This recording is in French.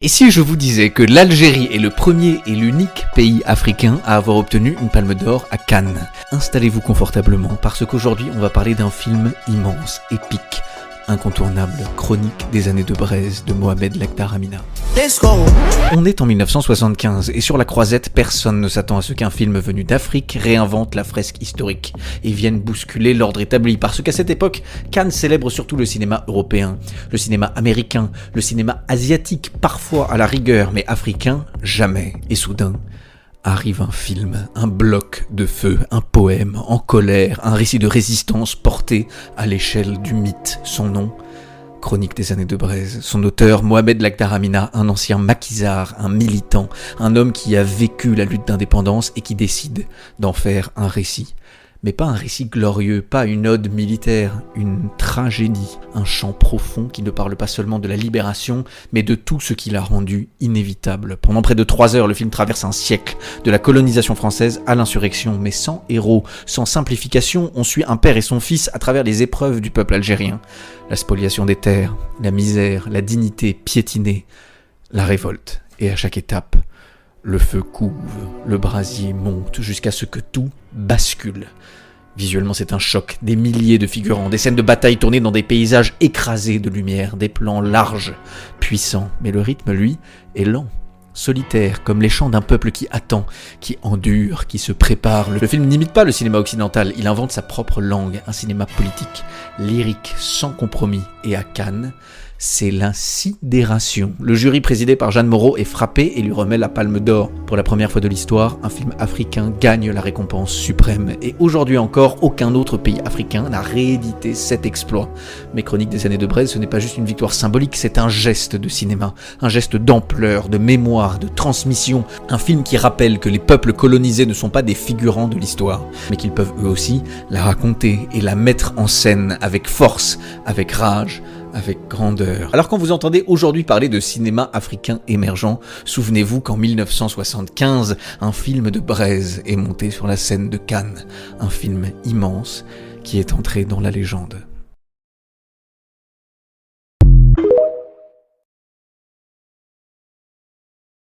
Et si je vous disais que l'Algérie est le premier et l'unique pays africain à avoir obtenu une palme d'or à Cannes? Installez-vous confortablement parce qu'aujourd'hui on va parler d'un film immense, épique, incontournable, chronique des années de braise de Mohamed Lakhdar Amina. On est en 1975 et sur la croisette, personne ne s'attend à ce qu'un film venu d'Afrique réinvente la fresque historique et vienne bousculer l'ordre établi, parce qu'à cette époque, Cannes célèbre surtout le cinéma européen, le cinéma américain, le cinéma asiatique parfois à la rigueur, mais africain jamais. Et soudain, arrive un film, un bloc de feu, un poème en colère, un récit de résistance porté à l'échelle du mythe. Son nom, Chronique des années de braise. Son auteur, Mohamed Lakhdar Amina, un ancien maquisard, un militant, un homme qui a vécu la lutte d'indépendance et qui décide d'en faire un récit. Mais pas un récit glorieux, pas une ode militaire, une tragédie, un chant profond qui ne parle pas seulement de la libération, mais de tout ce qui l'a rendu inévitable. Pendant près de 3 heures, le film traverse un siècle, de la colonisation française à l'insurrection, mais sans héros, sans simplification, on suit un père et son fils à travers les épreuves du peuple algérien. La spoliation des terres, la misère, la dignité piétinée, la révolte. Et à chaque étape, le feu couve, le brasier monte jusqu'à ce que tout bascule. Visuellement, c'est un choc, des milliers de figurants, des scènes de bataille tournées dans des paysages écrasés de lumière, des plans larges, puissants, mais le rythme, lui, est lent, solitaire, comme les chants d'un peuple qui attend, qui endure, qui se prépare. Le film n'imite pas le cinéma occidental, il invente sa propre langue, un cinéma politique, lyrique, sans compromis. Et à Cannes, c'est la sidération. Le jury présidé par Jeanne Moreau est frappé et lui remet la Palme d'Or. Pour la première fois de l'histoire, un film africain gagne la récompense suprême. Et aujourd'hui encore, aucun autre pays africain n'a réédité cet exploit. Mais Chronique des années de braise, ce n'est pas juste une victoire symbolique, c'est un geste de cinéma. Un geste d'ampleur, de mémoire, de transmission. Un film qui rappelle que les peuples colonisés ne sont pas des figurants de l'histoire, mais qu'ils peuvent eux aussi la raconter et la mettre en scène avec force, avec rage, avec grandeur. Alors quand vous entendez aujourd'hui parler de cinéma africain émergent, souvenez-vous qu'en 1975, un film de braise est monté sur la scène de Cannes. Un film immense qui est entré dans la légende.